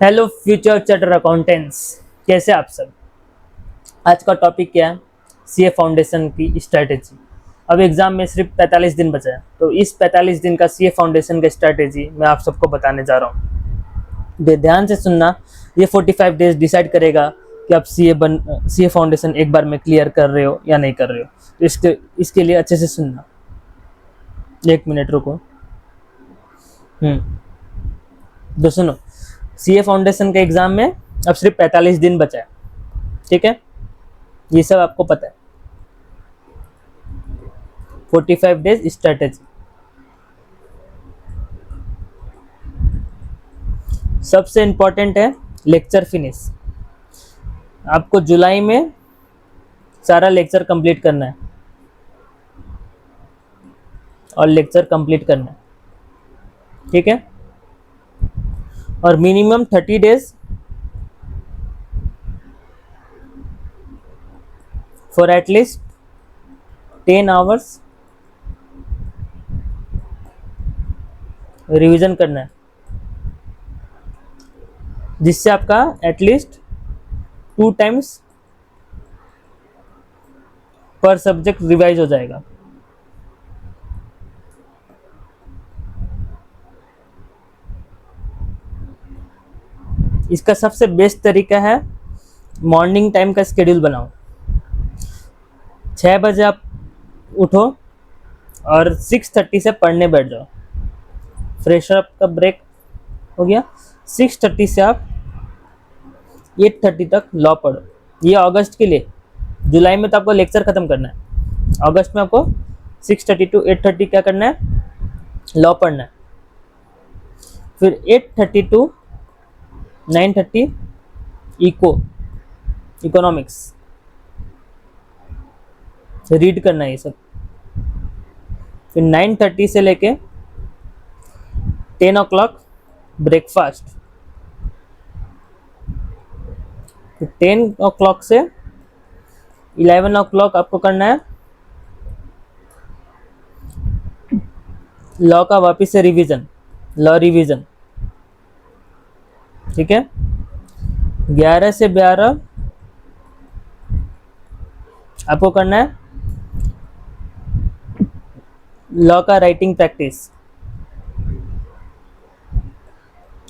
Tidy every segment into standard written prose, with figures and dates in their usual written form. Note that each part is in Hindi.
हेलो फ्यूचर चार्टर अकाउंटेंट्स, कैसे आप सब। आज का टॉपिक क्या है? सीए फाउंडेशन की स्ट्रैटेजी। अब एग्ज़ाम में सिर्फ 45 दिन बचा है, तो इस 45 दिन का सीए फाउंडेशन का स्ट्रैटेजी मैं आप सबको बताने जा रहा हूँ। ध्यान से सुनना। ये 45 डेज डिसाइड करेगा कि आप सीए फाउंडेशन एक बार में क्लियर कर रहे हो या नहीं कर रहे हो। तो इसके लिए अच्छे से सुनना। एक मिनट रुको। तो सुनो, सीए फाउंडेशन के एग्ज़ाम में अब सिर्फ 45 दिन बचा है, ठीक है। ये सब आपको पता है। 45 डेज स्ट्रेटेजी। सबसे इंपॉर्टेंट है लेक्चर फिनिश। आपको जुलाई में सारा लेक्चर कंप्लीट करना है और लेक्चर कंप्लीट करना है, ठीक है। और minimum 30 days for at least 10 hours revision करना है, जिससे आपका एटलीस्ट 2 टाइम्स पर सब्जेक्ट रिवाइज हो जाएगा। इसका सबसे बेस्ट तरीका है मॉर्निंग टाइम का स्केड्यूल बनाओ। 6 बजे आप उठो और 6:30 से पढ़ने बैठ जाओ। फ्रेश अप का ब्रेक हो गया। 6:30 से आप 8:30 तक लॉ पढ़ो। ये अगस्त के लिए। जुलाई में तो आपको लेक्चर ख़त्म करना है। अगस्त में आपको 6:30 टू 8:30 क्या करना है? लॉ पढ़ना है। फिर 8:30 टू 9:30 इकोनॉमिक्स रीड करना है ये सब। फिर 9:30 से लेके 10 o'clock ब्रेकफास्ट। फिर 10 o'clock से 11 o'clock आपको करना है लॉ का वापस से रिवीजन, लॉ रिवीजन, ठीक है। 11 से 12 आपको करना है लॉ का राइटिंग प्रैक्टिस।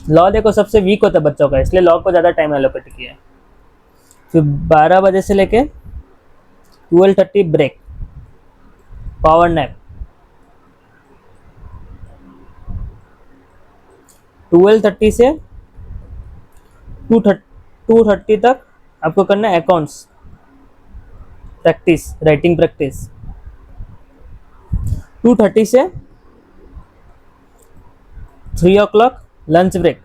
लॉ देखो सबसे वीक होता है बच्चों का, इसलिए लॉ को ज़्यादा टाइम एलोकेट किया है। फिर 12 बजे से लेके 12:30 ब्रेक, पावर नैप। 12:30 से 2:30 तक आपको करना है अकाउंट्स प्रैक्टिस, राइटिंग प्रैक्टिस। 2:30 से 3 o'clock लंच ब्रेक।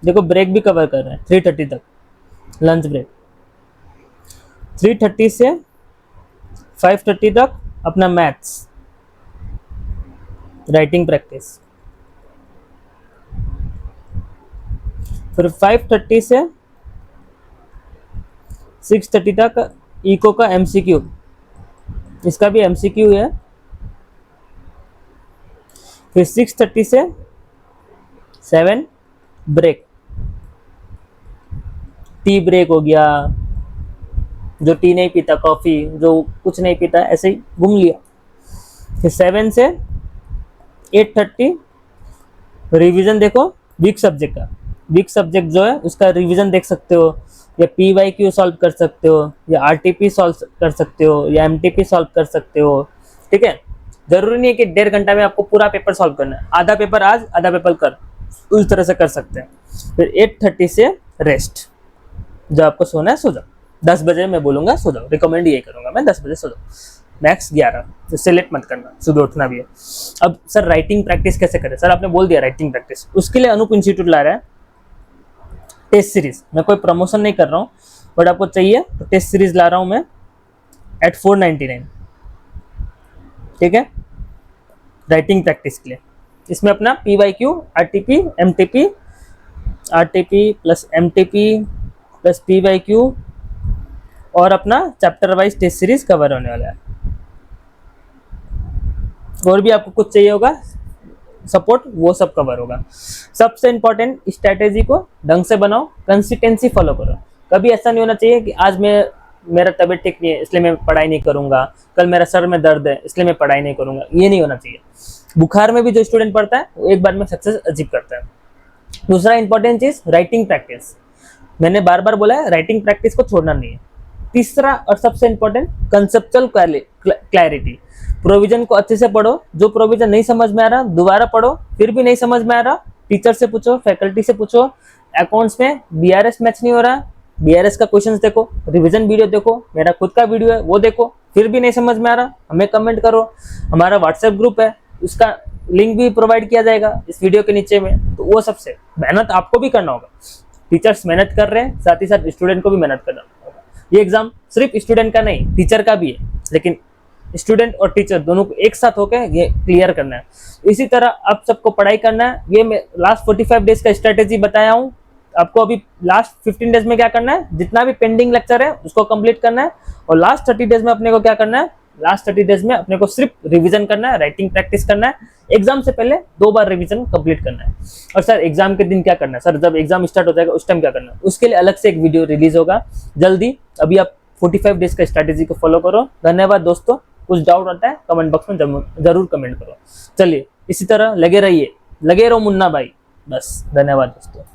देखो ब्रेक भी कवर कर रहे हैं। 3:30 तक लंच ब्रेक। 3:30 से 5:30 तक अपना मैथ्स राइटिंग प्रैक्टिस। फिर 5:30 से 6:30 तक इको का एमसीक्यू, इसका भी एमसीक्यू है। फिर 6:30 से 7 ब्रेक, टी ब्रेक हो गया। जो टी नहीं पीता, कॉफ़ी, जो कुछ नहीं पीता, ऐसे ही घूम लिया। फिर 7 से 8:30 रिवीजन। देखो वीक सब्जेक्ट का, वीक सब्जेक्ट जो है उसका रिवीजन देख सकते हो, या PYQ सॉल्व कर सकते हो, या RTP सॉल्व कर सकते हो, या MTP सॉल्व कर सकते हो, ठीक है। जरूरी नहीं है कि 1.5 घंटा में आपको पूरा पेपर सॉल्व करना है। आधा पेपर आज, आधा पेपर कल, उस तरह से कर सकते हैं। फिर 8:30 से रेस्ट। जो आपको सोना है सो जाओ। 10 बजे मैं बोलूँगा सो जाओ, रिकमेंड यही करूँगा मैं, 10 बजे सो जाओ। मैक्स 11, इससे लेट मत करना, सुबह उठना भी है। अब सर राइटिंग प्रैक्टिस कैसे करें? सर आपने बोल दिया राइटिंग प्रैक्टिस, उसके लिए अनूप इंस्टीट्यूट ला रहा है टेस्ट सीरीज। मैं कोई प्रमोशन नहीं कर रहा हूँ, बट आपको चाहिए तो टेस्ट सीरीज ला रहा हूँ मैं एट 499, ठीक है, राइटिंग प्रैक्टिस के लिए। इसमें अपना PYQ, RTP, MTP plus MTP plus PYQ और अपना chapter wise test series cover होने वाला है। और भी आपको कुछ चाहिए होगा सपोर्ट वो सब कवर होगा। सबसे इंपॉर्टेंट, स्ट्रेटेजी को ढंग से बनाओ, कंसिस्टेंसी फॉलो करो। कभी ऐसा नहीं होना चाहिए कि आज मेरा तबीयत ठीक नहीं है इसलिए मैं पढ़ाई नहीं करूंगा, कल मेरा सर में दर्द है इसलिए मैं पढ़ाई नहीं करूंगा, ये नहीं होना चाहिए। बुखार में भी जो स्टूडेंट पढ़ता है वो एक बार में सक्सेस अचीव करता है। दूसरा इंपॉर्टेंट चीज, राइटिंग प्रैक्टिस। मैंने बार बार बोला है, राइटिंग प्रैक्टिस को छोड़ना नहीं है। तीसरा और सबसे इंपॉर्टेंट, कंसेप्चुअल क्लैरिटी। प्रोविजन को अच्छे से पढ़ो, जो प्रोविजन नहीं समझ में आ रहा दोबारा पढ़ो, फिर भी नहीं समझ में आ रहा टीचर से पूछो, फैकल्टी से पूछो। अकाउंट्स में बीआरएस मैच नहीं हो रहा, बीआरएस का क्वेश्चंस देखो, रिवीजन वीडियो देखो, मेरा खुद का वीडियो है वो देखो, फिर भी नहीं समझ में आ रहा हमें कमेंट करो। हमारा व्हाट्सएप ग्रुप है, उसका लिंक भी प्रोवाइड किया जाएगा इस वीडियो के नीचे में। तो वो सबसे मेहनत आपको भी करना होगा, टीचर्स मेहनत कर रहे हैं, साथ ही साथ स्टूडेंट को भी मेहनत करना होगा। ये एग्जाम सिर्फ स्टूडेंट का नहीं, टीचर का भी है, लेकिन स्टूडेंट और टीचर दोनों को एक साथ होकर ये क्लियर करना है। इसी तरह आप सबको पढ़ाई करना है। ये मैं लास्ट 45 डेज का स्ट्रेटेजी बताया हूँ आपको। अभी लास्ट 15 डेज में क्या करना है, जितना भी पेंडिंग लेक्चर है उसको कंप्लीट करना है, और लास्ट 30 डेज में अपने को क्या करना है, लास्ट 30 डेज में अपने को सिर्फ रिवीजन करना है, राइटिंग प्रैक्टिस करना है। एग्जाम से पहले 2 बार रिवीजन कंप्लीट करना है। और सर एग्जाम के दिन क्या करना है, सर जब एग्जाम स्टार्ट हो जाएगा उस टाइम क्या करना है, उसके लिए अलग से एक वीडियो रिलीज होगा जल्दी। अभी आप 45 डेज का स्ट्रेटेजी को फॉलो करो। धन्यवाद दोस्तों। कुछ डाउट आता है कमेंट बॉक्स में जरूर कमेंट करो। चलिए इसी तरह लगे रहिए, लगे रहो मुन्ना भाई। बस धन्यवाद दोस्तों।